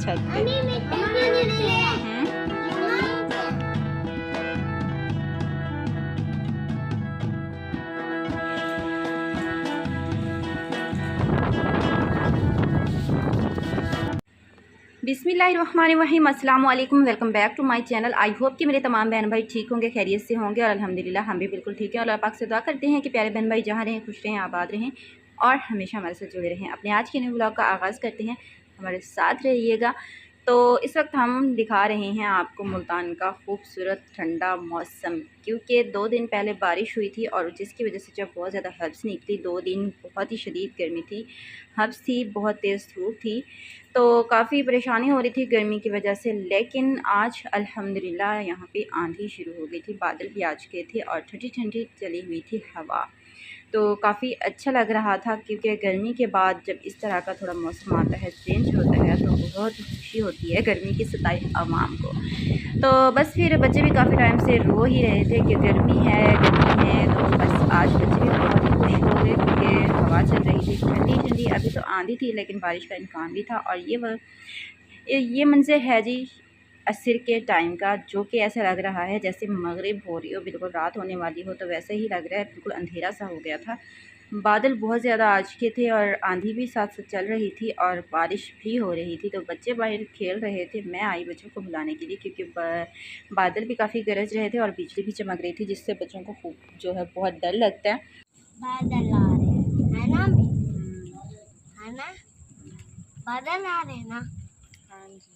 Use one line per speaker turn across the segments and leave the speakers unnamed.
छत पे। बिस्मिल्लाहिर्रहमानिर्रहीम, अस्सलाम वालेकुम, welcome back to my channel. I hope कि मेरे तमाम बहन भाई ठीक होंगे, खैरियत से होंगे और अल्हम्दुलिल्लाह हम भी बिल्कुल ठीक हैं। और अल्लाह पाक से दुआ करते हैं कि प्यारे बहन भाई जहाँ रहें खुश रहें, आबाद रहें और हमेशा हमारे साथ जुड़े रहें। अपने आज के न्यू ब्लॉग का आगाज़ करते हैं, हमारे साथ रहिएगा। तो इस वक्त हम दिखा रहे हैं आपको मुल्तान का खूबसूरत ठंडा मौसम, क्योंकि 2 दिन पहले बारिश हुई थी और जिसकी वजह से जब बहुत ज़्यादा हब्स निकली। 2 दिन बहुत ही शदीद गर्मी थी, हब्स थी, बहुत तेज़ धूप थी, तो काफ़ी परेशानी हो रही थी गर्मी की वजह से। लेकिन आज अल्हम्दुलिल्लाह यहाँ पे आंधी शुरू हो गई थी, बादल भी आज के थे और ठंडी ठंडी चली हुई थी हवा, तो काफ़ी अच्छा लग रहा था। क्योंकि गर्मी के बाद जब इस तरह का थोड़ा मौसम आता है, चेंज होता है, तो बहुत खुशी होती है गर्मी की सताई आवाम को। तो बस फिर बच्चे भी काफ़ी टाइम से रो ही रहे थे कि गर्मी है गर्मी है, तो बस आज बच्चे भी बहुत ही खुश हो गए क्योंकि हवा चल रही थी ठंडी ठंडी। अभी तो आंधी थी लेकिन बारिश का इम्कान भी था। और ये मंज़र है जी असर के टाइम का, जो कि ऐसा लग रहा है जैसे मगरिब हो रही हो, बिल्कुल रात होने वाली हो, तो वैसे ही लग रहा है। बिल्कुल अंधेरा सा हो गया था, बादल बहुत ज़्यादा आज के थे और आंधी भी साथ साथ चल रही थी और बारिश भी हो रही थी। तो बच्चे बाहर खेल रहे थे, मैं आई बच्चों को बुलाने के लिए, क्योंकि बादल भी काफ़ी गरज रहे थे और बिजली भी चमक रही थी, जिससे बच्चों को खूब जो है बहुत डर लगता है।
बादल आ रहे हैं ना, है ना, बादल आ रहे हैं ना।
हाँ जी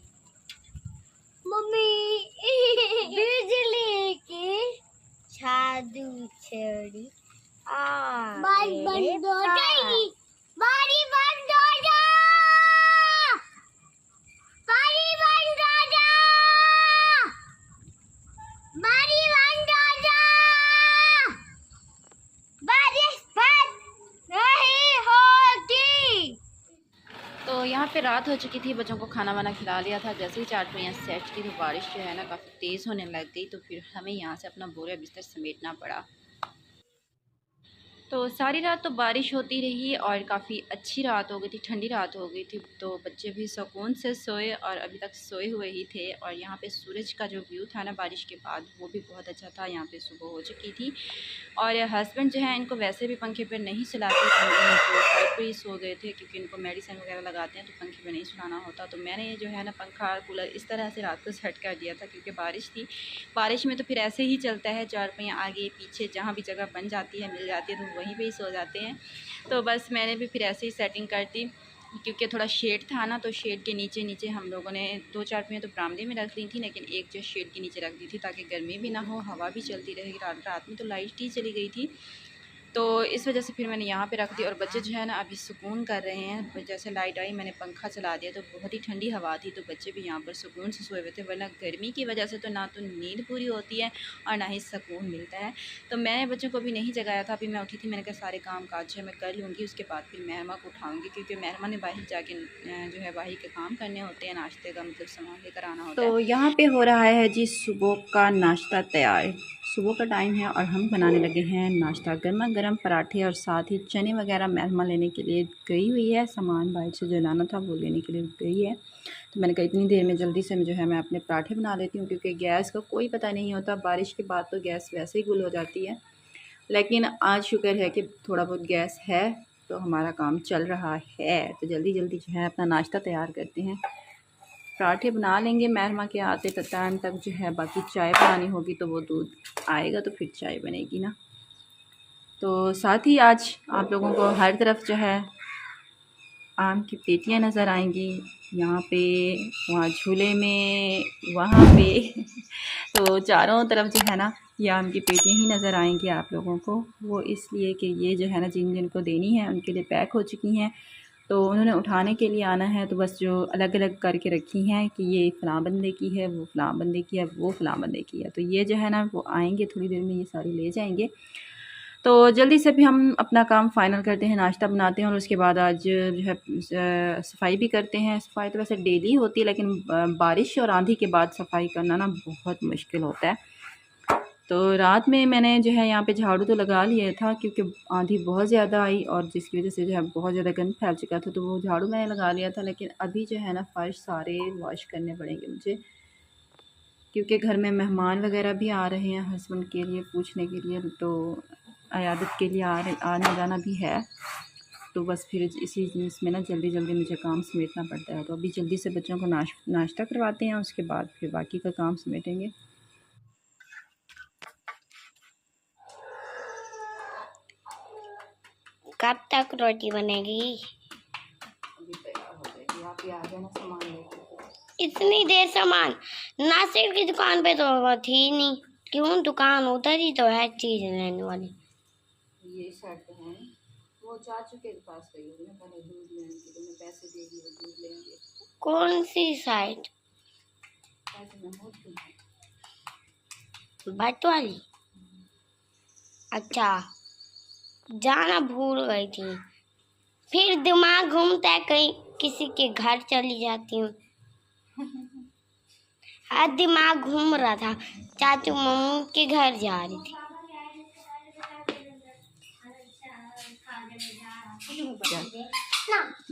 मम्मी बिजली की जादू छड़ी बारी बंद हो जाएगी, बारी बंद हो जा, बारी बंद हो जा, बारी बंद हो जा, बारिश बंद नहीं होती।
तो यहाँ पे रात हो चुकी थी, बच्चों को खाना वाना खिला लिया था। जैसे ही चाट में यहाँ सेट की तो बारिश जो है ना काफ़ी तेज़ होने लग गई, तो फिर हमें यहाँ से अपना बोरा बिस्तर समेटना पड़ा। तो सारी रात तो बारिश होती रही और काफ़ी अच्छी रात हो गई थी, ठंडी रात हो गई थी। तो बच्चे भी सुकून से सोए और अभी तक सोए हुए ही थे। और यहाँ पे सूरज का जो व्यू था ना बारिश के बाद, वो भी बहुत अच्छा था। यहाँ पे सुबह हो चुकी थी और हस्बैंड जो है इनको वैसे भी पंखे पर नहीं सुलाते, तो साइड पर ही सो गए थे, क्योंकि इनको मेडिसिन वगैरह लगाते हैं तो पंखे पर नहीं सुलाना होता। तो मैंने जो है ना पंखा कूलर इस तरह से रात को सेट कर दिया था, क्योंकि बारिश थी। बारिश में तो फिर ऐसे ही चलता है, चारपाइयाँ आगे पीछे जहाँ भी जगह बन जाती है मिल जाती है तो वहीं पे ही सो जाते हैं। तो बस मैंने भी फिर ऐसे ही सेटिंग कर दी, क्योंकि थोड़ा शेड था ना, तो शेड के नीचे नीचे हम लोगों ने 2 चारपाइयाँ तो बरामदे में रख दी थी, लेकिन एक जो शेड के नीचे रख दी थी ताकि गर्मी भी ना हो, हवा भी चलती रहेगी। रात में तो लाइट ही चली गई थी, तो इस वजह से फिर मैंने यहाँ पे रख दी। और बच्चे जो है ना अभी सुकून कर रहे हैं। जैसे लाइट आई मैंने पंखा चला दिया तो बहुत ही ठंडी हवा थी, तो बच्चे भी यहाँ पर सुकून से सोए हुए थे। वरना गर्मी की वजह से तो ना तो नींद पूरी होती है और ना ही सुकून मिलता है। तो मैंने बच्चों को भी नहीं जगाया था। अभी मैं उठी थी, मैंने कहा सारे काम काज है मैं कर लूँगी, उसके बाद फिर महरमा को उठाऊँगी, क्योंकि महरमा ने बाहर जाके जो है बाहर के काम करने होते हैं, नाश्ते का मतलब सामान लेकर आना होता है। तो यहाँ पे हो रहा है जी सुबह का नाश्ता तैयार। सुबह का टाइम है और हम बनाने लगे हैं नाश्ता। गर्मा गर्म पराठे और साथ ही चने वगैरह महरमा लेने के लिए गई हुई है, सामान बाहर से जो लाना था वो लेने के लिए गई है। तो मैंने कहा इतनी देर में जल्दी से जो है मैं अपने पराठे बना लेती हूँ, क्योंकि गैस का कोई पता नहीं होता। बारिश के बाद तो गैस वैसे ही गुल हो जाती है, लेकिन आज शुक्र है कि थोड़ा बहुत गैस है तो हमारा काम चल रहा है। तो जल्दी जल्दी जो है अपना नाश्ता तैयार करते हैं, पराठे बना लेंगे महरमा के आते टाइम तक जो है। बाकी चाय बनानी होगी तो वो दूध आएगा तो फिर चाय बनेगी ना। तो साथ ही आज आप लोगों को हर तरफ जो है आम की पेटियां नज़र आएंगी, यहाँ पे, वहाँ झूले में, वहाँ पे तो चारों तरफ जो है ना ये आम की पेटियां ही नज़र आएंगी आप लोगों को। वो इसलिए कि ये जो है ना जिन जिन को देनी है उनके लिए पैक हो चुकी हैं, तो उन्होंने उठाने के लिए आना है। तो बस जो अलग अलग करके रखी हैं कि ये फ़लाँ बंदे की है, वो फ़लाँ बंदे की है, वो फ़लाँ बंदे की है। तो ये जो है ना वो आएंगे थोड़ी देर में, ये सारी ले जाएंगे। तो जल्दी से भी हम अपना काम फ़ाइनल करते हैं, नाश्ता बनाते हैं और उसके बाद आज जो है सफाई भी करते हैं। सफाई तो वैसे डेली होती है, लेकिन बारिश और आंधी के बाद सफाई करना ना बहुत मुश्किल होता है। तो रात में मैंने जो है यहाँ पे झाड़ू तो लगा लिया था, क्योंकि आंधी बहुत ज़्यादा आई और जिसकी वजह से जो है बहुत ज़्यादा गंद फैल चुका था, तो वो झाड़ू मैंने लगा लिया था। लेकिन अभी जो है ना फ़र्श सारे वॉश करने पड़ेंगे मुझे, क्योंकि घर में मेहमान वगैरह भी आ रहे हैं हस्बैंड के लिए पूछने के लिए, तो अयादत के लिए आना जाना भी है। तो बस फिर इसी चीज़ में ना जल्दी जल्दी मुझे काम समेटना पड़ता है। तो अभी जल्दी से बच्चों को नाश्ता करवाते हैं, उसके बाद फिर बाकी का काम समेटेंगे।
कब तक रोटी बनेगी?
अभी तैयार हो जाएगी, आप ही आ जाना सामान लेके।
इतनी देर सामान? नासिर की दुकान पे तो थी नहीं, क्यों? दुकान उधर ही तो है चीज लेने वाली।
ये शर्ट है, वो चाचू के पास गई हूँ मैं पहले दूध लेने के लिए, मैं पैसे दे दी, वो दूध लेंगे।
कौन सी साइड? भट्ट वाली? अच्छा, जाना भूल गई थी, फिर दिमाग घूमता है, कहीं किसी के घर चली जाती हूँ। आज दिमाग घूम रहा था, चाचू मम्मी के घर जा रही थी।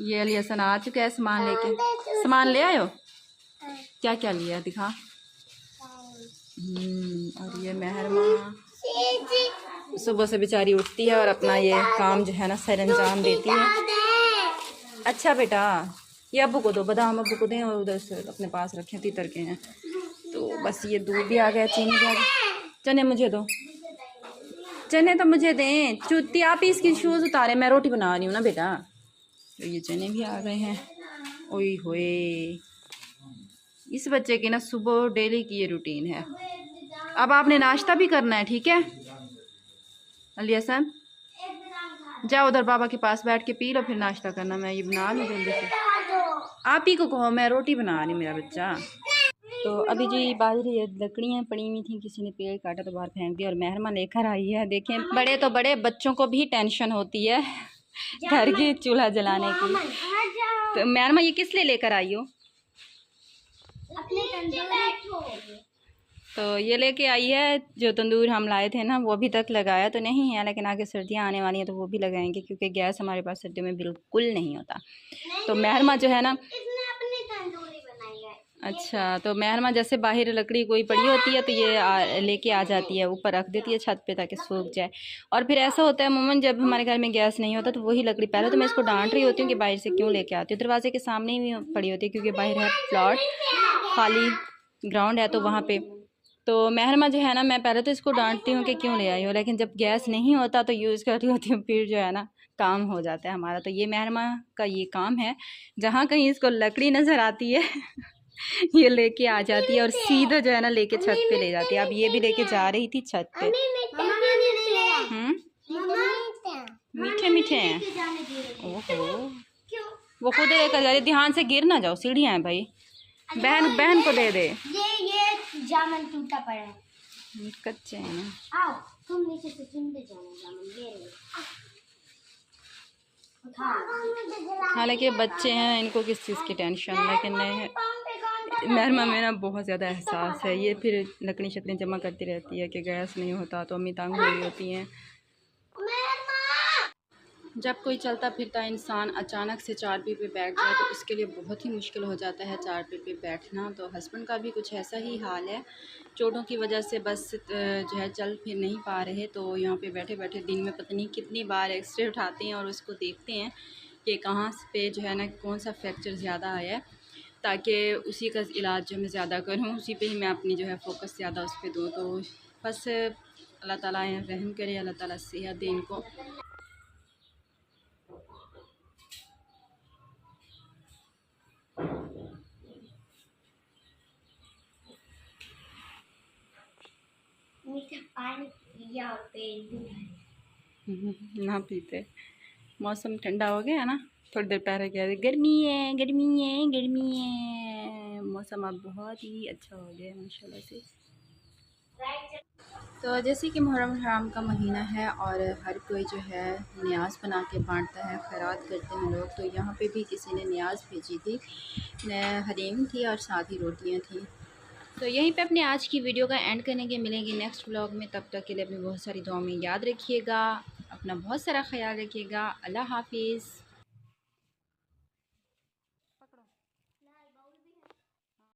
ये लियासन आ चुका है सामान लेके। सामान ले आयो? क्या क्या लिया दिखा। और ये मेहरमा सुबह से बेचारी उठती है और अपना ये काम जो है ना सर अंजाम देती है। अच्छा बेटा, ये अब्बू को दो, बादाम अब्बू को दें और उधर से अपने पास रखें, तीतर के हैं। तो बस ये दूध भी आ गया, चीनी भी आ गया। चने मुझे दो, चने तो मुझे दें। चुत्ती आप ही इसकी शूज़ उतारे, मैं रोटी बना रही हूँ ना बेटा। तो ये चने भी आ गए हैं। ओए होए, इस बच्चे की ना सुबह डेली की ये रूटीन है। अब आपने नाश्ता भी करना है, ठीक है अलियासन? जाओ उधर बाबा के पास बैठ के पी लो, फिर नाश्ता करना। मैं ये बना लूँ जल्दी से। आप ही को कहो, मैं रोटी बना रही, मेरा बच्चा। तो अभी जी बाहर ये लकड़ियाँ पड़ी हुई थी, किसी ने पेड़ काटा तो बाहर फेंक दिया, और मेहरमा लेकर आई है। देखें, बड़े तो बड़े, बच्चों को भी टेंशन होती है घर की चूल्हा जलाने की। तो मेहरमा ये किस लिए लेकर आई हो? तो ये लेके आई है जो तंदूर हम लाए थे ना, वो अभी तक लगाया तो नहीं है, लेकिन आगे सर्दियाँ आने वाली हैं तो वो भी लगाएंगे, क्योंकि गैस हमारे पास सर्दियों में बिल्कुल नहीं होता। तो मेहरमा जो है ना, अच्छा, तो मेहरमा जैसे बाहर लकड़ी कोई पड़ी होती है तो ये लेके आ जाती है, ऊपर रख देती है छत पे ताकि सूख जाए। और फिर ऐसा होता है अमूमन जब हमारे घर में गैस नहीं होता तो वही लकड़ी, पहले तो मैं इसको डांट रही होती हूँ कि बाहर से क्यों लेके आती हूँ, दरवाजे के सामने ही पड़ी होती है, क्योंकि बाहर है प्लॉट, खाली ग्राउंड है तो वहाँ पे। तो मेहरमा जो है ना, मैं पहले तो इसको डांटती हूँ कि क्यों ले आई हो, लेकिन जब गैस नहीं होता तो यूज़ कर रही होती हूँ, फिर जो है ना काम हो जाता है हमारा। तो ये मेहरमा का ये काम है, जहाँ कहीं इसको लकड़ी नज़र आती है ये लेके आ जाती है और सीधा जो है ना लेके छत पे ले जाती है। अब ये भी लेके जा रही थी छत पे। मीठे मीठे हैं, ओहो, वो खुद लेकर जा रही। ध्यान से गिर ना जाओ, सीढ़ियाँ हैं भाई। बहन को दे दे।
ये जामुन टूटा पड़ा है,
कच्चे हैं ना।
आओ तुम नीचे से चुनते जाना जामुन, ले लो।
हालांकि बच्चे हैं, इनको किस चीज़ की टेंशन, लेकिन मेहरमा में ना बहुत ज़्यादा एहसास है। ये फिर लकड़ी शकड़ी जमा करती रहती है कि गैस नहीं होता तो अम्मी तंग हो रही होती हैं। जब कोई चलता फिरता इंसान अचानक से चारपाई पे बैठ जाए तो उसके लिए बहुत ही मुश्किल हो जाता है चारपाई पे बैठना। तो हस्बैंड का भी कुछ ऐसा ही हाल है, चोटों की वजह से बस जो है चल फिर नहीं पा रहे। तो यहाँ पे बैठे बैठे दिन में पता नहीं कितनी बार एक्सरे उठाते हैं और उसको देखते हैं कि कहाँ पे जो है ना कौन सा फ्रैक्चर ज़्यादा आया है, ताकि उसी का इलाज जो मैं ज़्यादा करूँ, उसी पे ही मैं अपनी जो है फोकस ज़्यादा उस पर दूँ। तो बस अल्लाह ताला रहम करे, अल्लाह ताला सेहत दे इनको।
मीठा पानी पिया और पेट भी
ना पीते, मौसम ठंडा हो गया है ना, थोड़ी देर पहले कह रहे गर्मी है गर्मी है गर्मी है, मौसम अब बहुत ही अच्छा हो गया है माशाल्लाह से। तो जैसे कि मुहर्रम हराम का महीना है और हर कोई जो है न्याज बना के बांटता है, खैरात करते हैं लोग। तो यहाँ पे भी किसी ने न्याज भेजी थी, हलीम थी और साथ ही रोटियाँ थी। तो यहीं पे अपने आज की वीडियो का एंड करेंगे। मिलेंगे नेक्स्ट व्लॉग में, तब तक के लिए अपनी बहुत सारी दुआ में याद रखिएगा, अपना बहुत सारा ख्याल रखिएगा। अल्लाह हाफिज़।